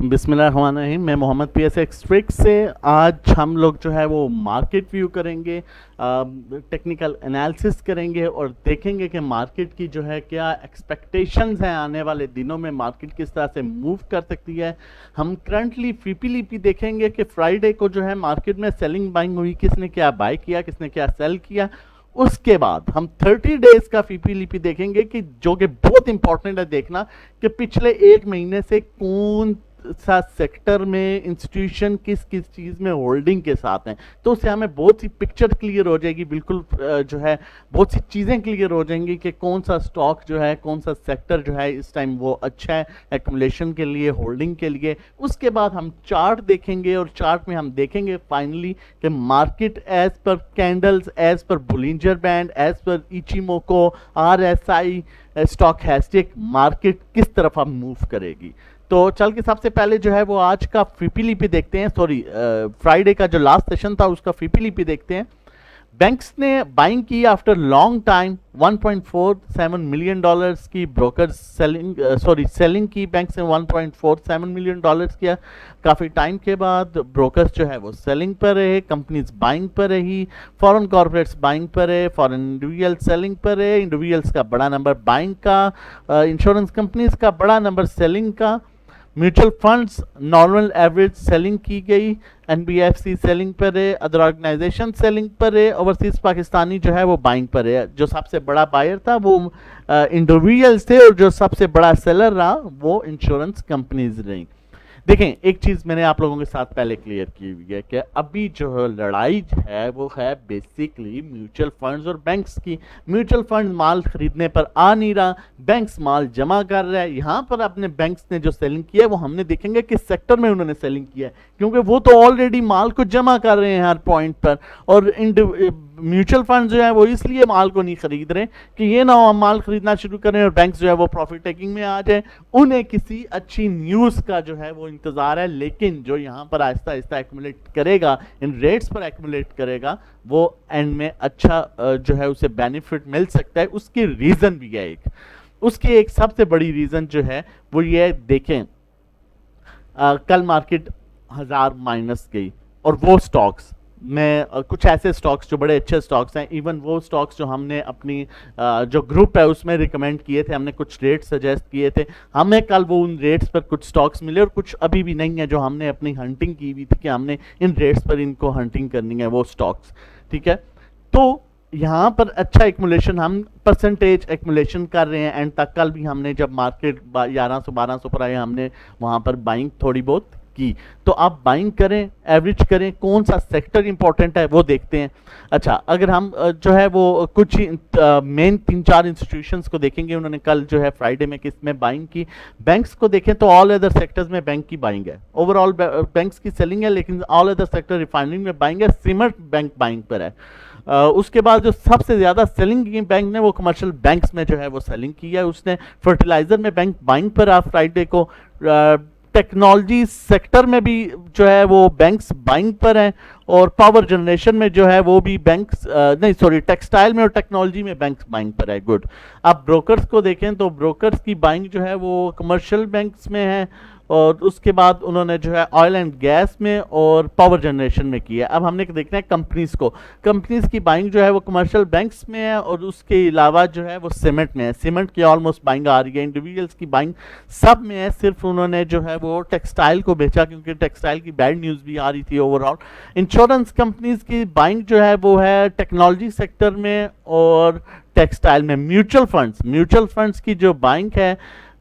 बिस्मिल्लाहिर्रहमानिर्रहीम। मैं Mohammad P S एक्सट्रिक से आज हम लोग जो है वो मार्केट व्यू करेंगे, टेक्निकल एनालिसिस करेंगे और देखेंगे कि मार्केट की जो है क्या एक्सपेक्टेशंस हैं, आने वाले दिनों में मार्केट किस तरह से मूव कर सकती है। हम करंटली फीपीलीपी देखेंगे कि फ्राइडे को जो है मार्केट में सेलिंग बाइंग हुई, किसने क्या बाय किया, किसने क्या सेल किया। उसके बाद हम 30 डेज का फीपीलीपी देखेंगे कि जो कि बहुत इंपॉर्टेंट है देखना कि पिछले एक महीने से कौन सा सेक्टर में इंस्टीट्यूशन किस किस चीज़ में होल्डिंग के साथ हैं, तो उससे हमें बहुत सी पिक्चर क्लियर हो जाएगी। बिल्कुल जो है बहुत सी चीज़ें क्लियर हो जाएंगी कि कौन सा स्टॉक जो है, कौन सा सेक्टर जो है इस टाइम वो अच्छा है एक्यूमुलेशन के लिए, होल्डिंग के लिए। उसके बाद हम चार्ट देखेंगे और चार्ट में हम देखेंगे फाइनली कि market as per candles, as per Bollinger band, as per Ichimoku, RSI, stochastic, market किस तरफ अब मूव करेगी। तो चल के सबसे पहले जो है वो आज का फीपीलीपी देखते हैं, सॉरी फ्राइडे का जो लास्ट सेशन था उसका फीपीलीपी देखते हैं। बैंक्स ने बाइंग की after long time 1.47 million dollars की, ब्रोकर सेलिंग की बैंक्स ने 1.47 मिलियन डॉलर्स किया। काफ़ी टाइम के बाद ब्रोकर्स जो है वो सेलिंग पर रहे, कंपनीज बाइंग पर रही, फॉरेन कॉर्पोरेट्स बाइंग पर रहे, फॉरेन इंडिविजुअल सेलिंग पर रहे, इंडिविजुअल्स का बड़ा नंबर बाइंग का, इंश्योरेंस कंपनीज का बड़ा नंबर सेलिंग का, mutual funds normal average selling की गई, एनबीएफसी सेलिंग पर है, अदर ऑर्गेनाइजेशन सेलिंग पर है, ओवरसीज पाकिस्तानी जो है वो बाइंग पर है। जो सबसे बड़ा बायर था वो इंडिविजुअल्स थे और जो सबसे बड़ा सेलर रहा वो इंश्योरेंस कंपनीज रही। देखें, एक चीज़ मैंने आप लोगों के साथ पहले क्लियर की हुई है कि अभी जो लड़ाई है वो है बेसिकली म्यूचुअल फंड्स और बैंक्स की। म्यूचुअल फंड माल खरीदने पर आ नहीं रहा, बैंक्स माल जमा कर रहा है। यहाँ पर अपने बैंक्स ने जो सेलिंग किया है वो हमने देखेंगे किस सेक्टर में उन्होंने सेलिंग किया है, क्योंकि वो तो ऑलरेडी माल को जमा कर रहे हैं हर पॉइंट पर। और म्यूचुअल फंड जो है वो इसलिए माल को नहीं खरीद रहे कि ये ना हो हम माल खरीदना शुरू करें और बैंक्स जो है वो प्रॉफिट टेकिंग में आ जाए। उन्हें किसी अच्छी न्यूज़ का जो है वो इंतज़ार है, लेकिन जो यहाँ पर आहिस्ता आहिस्ता एक्यूमुलेट करेगा, इन रेट्स पर एक्यूमुलेट करेगा, वो एंड में अच्छा जो है उसे बेनिफिट मिल सकता है। उसकी रीज़न भी है एक, उसकी एक सबसे बड़ी रीज़न जो है वो ये देखें, कल मार्केट 1000 माइनस गई और वो स्टॉक्स में कुछ ऐसे स्टॉक्स जो बड़े अच्छे स्टॉक्स हैं, इवन वो स्टॉक्स जो हमने अपनी जो ग्रुप है उसमें रिकमेंड किए थे, हमने कुछ रेट्स सजेस्ट किए थे, हमें कल वो उन रेट्स पर कुछ स्टॉक्स मिले और कुछ अभी भी नहीं है जो हमने अपनी हंटिंग की हुई थी कि हमने इन रेट्स पर इनको हंटिंग करनी है वो स्टॉक्स। ठीक है, तो यहाँ पर अच्छा एक्मुलेशन, हम परसेंटेज एक्मुलेशन कर रहे हैं एंड तक। कल भी हमने जब मार्केट 1100-1200 पर आए हमने वहाँ पर बाइंग थोड़ी बहुत की। तो आप बाइंग करें, एवरेज करें, कौन सा सेक्टर इंपॉर्टेंट है वो देखते हैं। अच्छा, अगर हम जो है वो कुछ मेन 3-4 इंस्टीट्यूशंस को देखेंगे, उन्होंने कल जो है फ्राइडे में किस में बाइंग की। बैंक्स को देखें तो ऑल अदर सेक्टर्स में बैंक की बाइंग है, ओवरऑल बैंक्स की सेलिंग है, लेकिन ऑल अदर सेक्टर रिफाइनरी में बाइंग है, सीमेंट बैंक बाइंग पर है। उसके बाद जो सबसे ज़्यादा सेलिंग की बैंक ने वो कमर्शियल बैंक्स में जो है वो सेलिंग की है। उसने फर्टिलाइज़र में बैंक बाइंग पर आ फ्राइडे को, टेक्नोलॉजी सेक्टर में भी जो है वो बैंक्स बाइंग पर हैं, और पावर जनरेशन में जो है वो भी बैंक्स नहीं सॉरी टेक्सटाइल में और टेक्नोलॉजी में बैंक्स बाइंग पर है। गुड। अब ब्रोकर्स को देखें तो ब्रोकर्स की बाइंग जो है वो कमर्शियल बैंक्स में है, और उसके बाद उन्होंने जो है ऑयल एंड गैस में और पावर जनरेशन में किया है। अब हमने देखना है कंपनीज को, कंपनीज की बाइंग जो है वो कमर्शियल बैंक्स में है और उसके अलावा जो है वो सीमेंट में है, सीमेंट की ऑलमोस्ट बाइंग आ रही है। इंडिविजुअल्स की बाइंग सब में है, सिर्फ उन्होंने जो है वो टेक्सटाइल को बेचा क्योंकि टेक्सटाइल की बैड न्यूज़ भी आ रही थी ओवरऑल। इंश्योरेंस कंपनीज की बाइंग जो है वो है टेक्नोलॉजी सेक्टर में और टेक्सटाइल में। म्यूचुअल फंड्स की जो बाइंग है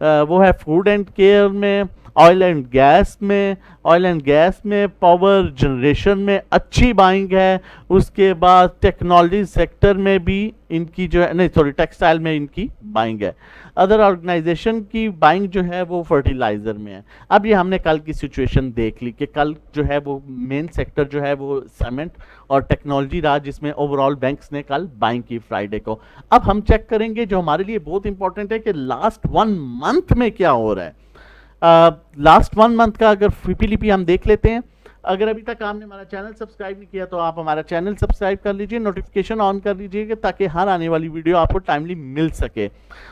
वो है फूड एंड केयर में, ऑयल एंड गैस में, पावर जनरेशन में अच्छी बाइंग है। उसके बाद टेक्नोलॉजी सेक्टर में भी इनकी जो है नहीं सॉरी टेक्सटाइल में इनकी बाइंग है। अदर ऑर्गेनाइजेशन की बाइंग जो है वो फर्टिलाइज़र में है। अब ये हमने कल की सिचुएशन देख ली कि कल जो है वो मेन सेक्टर जो है वो सीमेंट और टेक्नोलॉजी रहा जिसमें ओवरऑल बैंक्स ने कल बाइंग की फ्राइडे को। अब हम चेक करेंगे जो हमारे लिए बहुत इंपॉर्टेंट है कि लास्ट 1 मंथ में क्या हो रहा है। लास्ट 1 मंथ का अगर फीपीलीपी हम देख लेते हैं। अगर अभी तक आपने हमारा चैनल सब्सक्राइब नहीं किया तो आप हमारा चैनल सब्सक्राइब कर लीजिए, नोटिफिकेशन ऑन कर लीजिए ताकि हर आने वाली वीडियो आपको टाइमली मिल सके।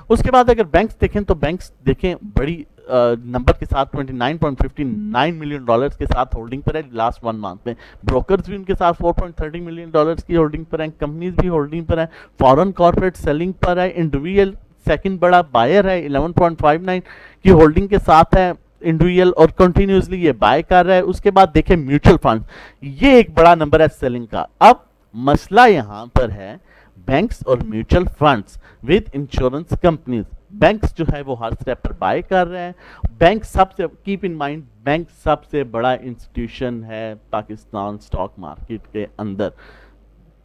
उसके बाद अगर बैंक्स देखें तो बैंक्स देखें बड़ी नंबर के साथ 29.59 मिलियन डॉलर्स के साथ होल्डिंग पर है लास्ट 1 मंथ में। ब्रोकर्स भी उनके साथ 4.30 मिलियन डॉलर्स की होल्डिंग पर है, कंपनीज भी होल्डिंग पर है, फॉरेन कॉर्पोरेट सेलिंग पर है, इंडिविजुअल सेकंड बड़ा बायर है 11.59 की होल्डिंग के साथ है इंडिविजुअल, और कंटिन्यूसली ये बाय कर रहा है। उसके बाद देखें म्यूचुअल फंड, ये एक बड़ा नंबर है सेलिंग का। अब मसला यहां पर है बैंक्स और mutual funds with insurance companies. Banks जो है वो हर स्टेप पर बाय कर रहे हैं। बैंक सबसे, कीप इन माइंड, बैंक सबसे बड़ा इंस्टीट्यूशन है पाकिस्तान स्टॉक मार्केट के अंदर,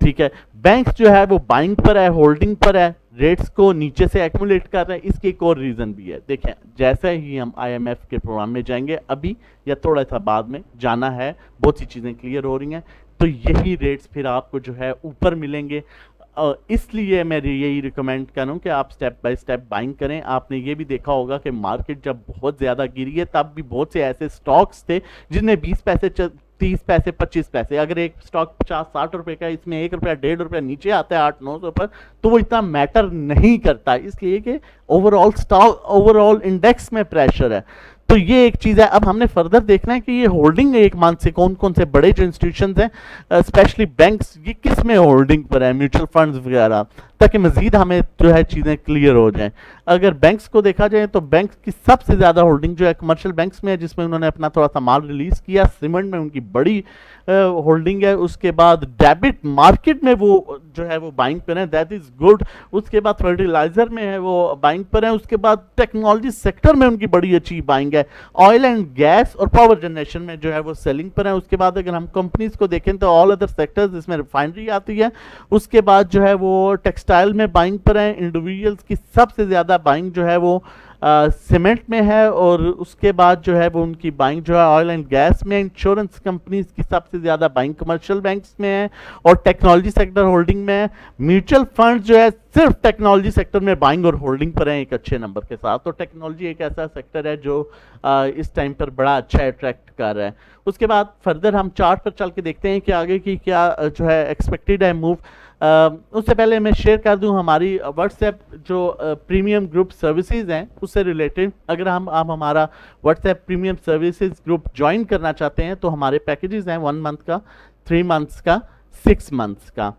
ठीक है। बैंक जो है वो बाइंग पर है, होल्डिंग पर है, रेट्स को नीचे से एक्यूमुलेट कर रहे हैं। इसकी एक और रीजन भी है, देखें जैसे ही हम आईएमएफ के प्रोग्राम में जाएंगे अभी या थोड़ा सा बाद में जाना है, बहुत सी चीजें क्लियर हो रही हैं, तो यही रेट्स फिर आपको जो है ऊपर मिलेंगे। इसलिए मैं यही रिकमेंड करूं कि आप स्टेप बाय स्टेप बाइंग करें। आपने ये भी देखा होगा कि मार्केट जब बहुत ज़्यादा गिरी है तब भी बहुत से ऐसे स्टॉक्स थे जिनमें 20 पैसे 30 पैसे 25 पैसे, अगर एक स्टॉक 50-60 रुपए का, इसमें 1 रुपया 1.5 रुपया नीचे आता है 800-900 पर, तो वो इतना मैटर नहीं करता, इसलिए कि ओवरऑल स्टॉक, ओवरऑल इंडेक्स में प्रेशर है। तो ये एक चीज़ है। अब हमने फर्दर देखना है कि ये होल्डिंग एक मंथ से कौन कौन से बड़े जो इंस्टीट्यूशंस हैं, स्पेशली बैंक्स, ये किस में होल्डिंग पर है, म्यूचुअल फंड्स वगैरह, ताकि मजीद हमें जो है चीज़ें क्लियर हो जाएं। अगर बैंक्स को देखा जाए तो बैंक्स की सबसे ज़्यादा होल्डिंग जो है कमर्शियल बैंक्स में है, जिसमें उन्होंने अपना थोड़ा सा माल रिलीज़ किया। सीमेंट में उनकी बड़ी होल्डिंग है। उसके बाद डेबिट मार्केट में वो जो है वो बाइंग पर है, दैट इज़ गुड। उसके बाद फर्टिलाइजर में है वो बाइंग पर है। उसके बाद टेक्नोलॉजी सेक्टर में उनकी बड़ी अच्छी बाइंग है। ऑयल एंड गैस और पावर जनरेशन में जो है वो सेलिंग पर है। उसके बाद अगर हम कंपनीज को देखें तो ऑल अदर सेक्टर्स, जिसमें रिफाइनरी आती है। उसके बाद जो है वो टेक्सटाइल में बाइंग पर है। इंडिविजुअल्स की सबसे ज़्यादा बाइंग जो है वो सीमेंट में है, और उसके बाद जो है वो उनकी बाइंग जो है ऑयल एंड गैस में। इंश्योरेंस कंपनीज की सबसे ज़्यादा बाइंग कमर्शियल बैंक्स में है और टेक्नोलॉजी सेक्टर होल्डिंग में है। म्यूचुअल फंड जो है सिर्फ टेक्नोलॉजी सेक्टर में बाइंग और होल्डिंग पर है एक अच्छे नंबर के साथ। तो टेक्नोलॉजी एक ऐसा सेक्टर है जो इस टाइम पर बड़ा अच्छा अट्रैक्ट कर रहा है। उसके बाद फर्दर हम चार्ट पर चल के देखते हैं कि आगे की क्या जो है एक्सपेक्टेड है मूव। उससे पहले मैं शेयर कर दूं हमारी व्हाट्सएप जो प्रीमियम ग्रुप सर्विसेज हैं उससे रिलेटेड। अगर आप हमारा WhatsApp premium services group join करना चाहते हैं तो हमारे पैकेजेस हैं 1 मंथ का, 3 मंथ्स का, 6 मंथ्स का।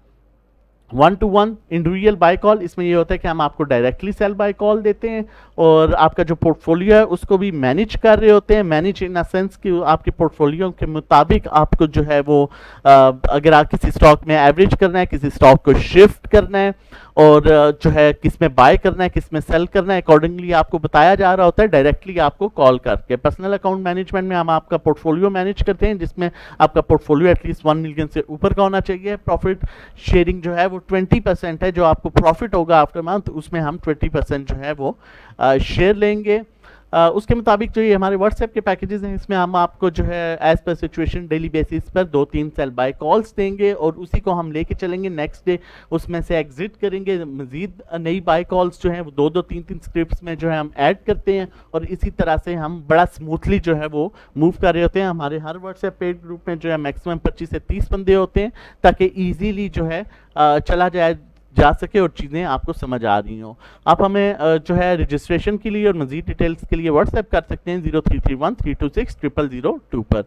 1-to-1 इंडिविजुअल बाय कॉल, इसमें ये होता है कि हम आपको डायरेक्टली सेल बाय कॉल देते हैं और आपका जो पोर्टफोलियो है उसको भी मैनेज कर रहे होते हैं। मैनेज इन अ सेंस कि आपके पोर्टफोलियो के मुताबिक आपको जो है वो अगर आप किसी स्टॉक में एवरेज करना है, किसी स्टॉक को शिफ्ट करना है, और जो है किस में बाय करना है, किस में सेल करना है, अकॉर्डिंगली आपको बताया जा रहा होता है डायरेक्टली आपको कॉल करके। पर्सनल अकाउंट मैनेजमेंट में हम आपका पोर्टफोलियो मैनेज करते हैं, जिसमें आपका पोर्टफोलियो एटलीस्ट 1 मिलियन से ऊपर का होना चाहिए। प्रॉफिट शेयरिंग जो है वो 20% है, जो आपको प्रॉफिट होगा आफ्टर मंथ उसमें हम 20% जो है वो शेयर लेंगे। उसके मुताबिक जो ये हमारे व्हाट्सएप के पैकेजेस हैं इसमें हम आपको जो है as per situation daily basis पर 2-3 सेल बाय कॉल्स देंगे और उसी को हम लेके चलेंगे। नेक्स्ट डे उसमें से एग्जिट करेंगे। मजीद नई बाय कॉल्स जो हैं वो 2-2, 3-3 स्क्रिप्ट्स में जो है हम ऐड करते हैं और इसी तरह से हम बड़ा स्मूथली जो है वो मूव कर रहे होते हैं। हमारे हर व्हाट्सएप पेड ग्रुप में जो है मैक्सिमम 25 से 30 बंदे होते हैं ताकि ईजीली जो है चला जा सके और चीज़ें आपको समझ आ रही हों। आप हमें जो है रजिस्ट्रेशन के लिए और मज़ीद डिटेल्स के लिए व्हाट्सएप कर सकते हैं 0331-326-0002 पर।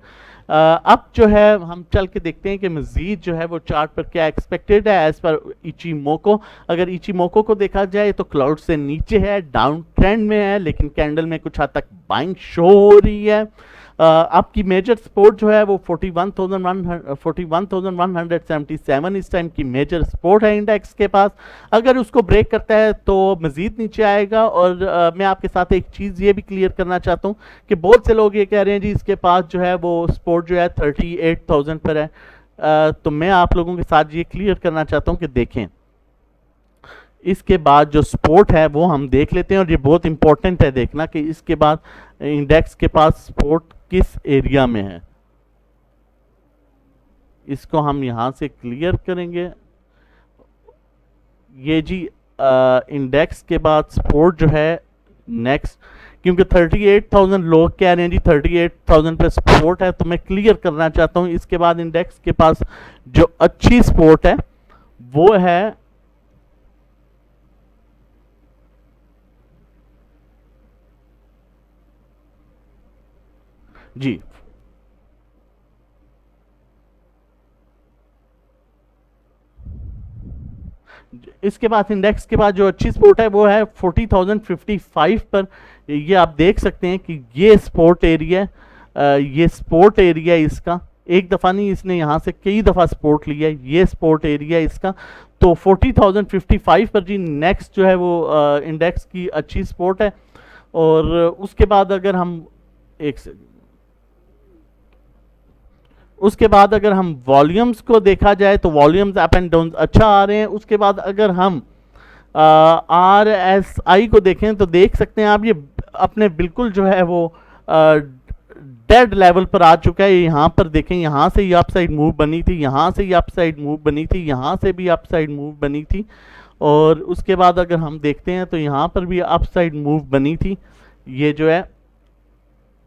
अब जो है हम चल के देखते हैं कि मज़ीद जो है वो चार्ट पर क्या एक्सपेक्टेड है एज़ पर इचीमोको। अगर इचीमोको को देखा जाए तो क्लाउड से नीचे है, डाउन ट्रेंड में है, लेकिन कैंडल में कुछ हद तक बाइंग शो हो रही है। आपकी मेजर सपोर्ट जो है वो 41,177 इस टाइम की मेजर सपोर्ट है इंडेक्स के पास। अगर उसको ब्रेक करता है तो मजीद नीचे आएगा। और मैं आपके साथ एक चीज़ ये भी क्लियर करना चाहता हूँ कि बहुत से लोग ये कह रहे हैं जी इसके पास जो है वो सपोर्ट जो है 38,000 पर है। तो मैं आप लोगों के साथ ये क्लियर करना चाहता हूँ कि देखें इसके बाद जो सपोर्ट है वो हम देख लेते हैं और ये बहुत इंपॉर्टेंट है देखना कि इसके बाद इंडेक्स के पास सपोर्ट किस एरिया में है। इसको हम यहां से क्लियर करेंगे। ये जी इंडेक्स के बाद सपोर्ट जो है नेक्स्ट, क्योंकि 38,000 लोग कह रहे हैं जी 38,000 पे सपोर्ट है, तो मैं क्लियर करना चाहता हूं इसके बाद इंडेक्स के पास जो अच्छी सपोर्ट है वो है 38,000 जी। इसके बाद इंडेक्स के बाद जो अच्छी सपोर्ट है वो है 40,055 पर। ये आप देख सकते हैं कि ये सपोर्ट एरिया, ये सपोर्ट एरिया इसका एक दफ़ा नहीं, इसने यहाँ से कई दफ़ा सपोर्ट लिया है, ये सपोर्ट एरिया इसका। तो 40,055 पर जी नेक्स्ट जो है वो इंडेक्स की अच्छी सपोर्ट है। और उसके बाद अगर हम एक से उसके बाद अगर हम वॉल्यूम्स को देखा जाए तो वॉल्यूम्स अप एंड डाउन अच्छा आ रहे हैं। उसके बाद अगर हम RSI को देखें तो देख सकते हैं आप, ये अपने बिल्कुल जो है वो डेड लेवल पर आ चुका है। यहाँ पर देखें, यहाँ से ये अपसाइड मूव बनी थी, यहाँ से ये अपसाइड मूव बनी थी, यहाँ से भी अपसाइड मूव बनी थी। और उसके बाद अगर हम देखते हैं तो यहाँ पर भी अपसाइड मूव बनी थी। ये जो है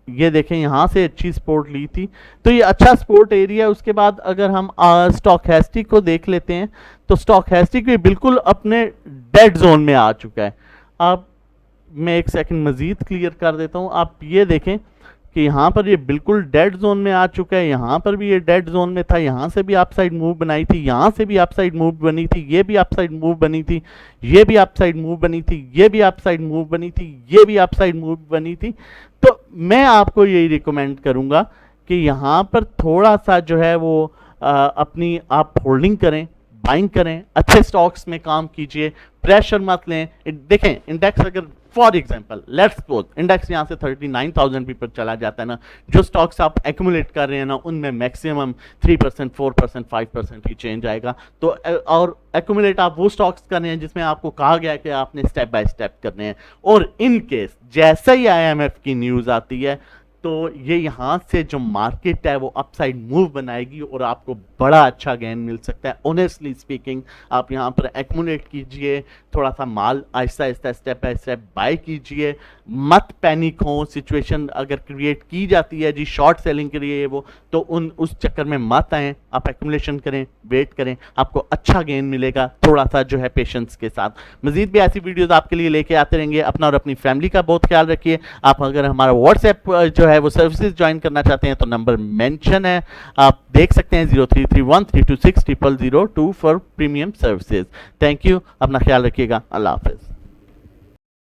ये देखें, यहाँ से अच्छी सपोर्ट ली थी, तो ये अच्छा सपोर्ट एरिया। उसके बाद अगर हम स्टॉकहेस्टिक को देख लेते हैं तो स्टॉकहेस्टिक भी बिल्कुल अपने डेड जोन में आ चुका है। अब मैं एक सेकंड मजीद क्लियर कर देता हूँ। आप ये देखें कि यहाँ पर ये बिल्कुल डेड जोन में आ चुका है, यहाँ पर भी ये डेड जोन में था, यहाँ से भी अपसाइड मूव बनाई थी, यहाँ से भी अपसाइड मूव बनी थी, ये भी अपसाइड मूव बनी थी, ये भी अपसाइड मूव बनी थी, ये भी अपसाइड मूव बनी थी, ये भी अपसाइड मूव बनी थी। तो मैं आपको यही रिकमेंड करूँगा कि यहाँ पर थोड़ा सा जो है वो अपनी आप होल्डिंग करें, बाइंग करें, अच्छे स्टॉक्स में काम कीजिए, प्रेशर मत लें। देखें इंडेक्स अगर for example let's suppose index यहाँ से 39,000 भी पर चला जाता है ना, जो स्टॉक्स आप एक्यूमुलेट कर रहे हैं ना उनमें मैक्सिमम 3%, 4%, 5% ही चेंज आएगा। तो और एक्यूमुलेट आप वो स्टॉक्स कर रहे हैं जिसमें आपको कहा गया है कि आपने स्टेप बाय स्टेप करने हैं। और इन केस जैसे ही IMF की न्यूज़ आती है तो ये यहाँ से जो मार्केट है वो अपसाइड मूव बनाएगी और आपको बड़ा अच्छा गेन मिल सकता है। ऑनेस्टली स्पीकिंग आप यहाँ पर एक्यूमुलेट कीजिए, थोड़ा सा माल Aahista Aahista step by step by कीजिए, मत पैनिक हो। सिचुएशन अगर क्रिएट की जाती है जी शॉर्ट सेलिंग के लिए वो, तो उस चक्कर में मत आएँ, आप एक्यूमुलेशन करें, वेट करें, आपको अच्छा गेन मिलेगा थोड़ा सा जो है पेशेंस के साथ। मजीद भी ऐसी वीडियोस आपके लिए लेके आते रहेंगे। अपना और अपनी फैमिली का बहुत ख्याल रखिए। आप अगर हमारा व्हाट्सएप जो है वो सर्विसेज ज्वाइन करना चाहते हैं तो नंबर मेंशन है, आप देख सकते हैं 0331326002 for premium services. Thank you, अपना ख्याल रखिएगा। अल्लाह हाफिज।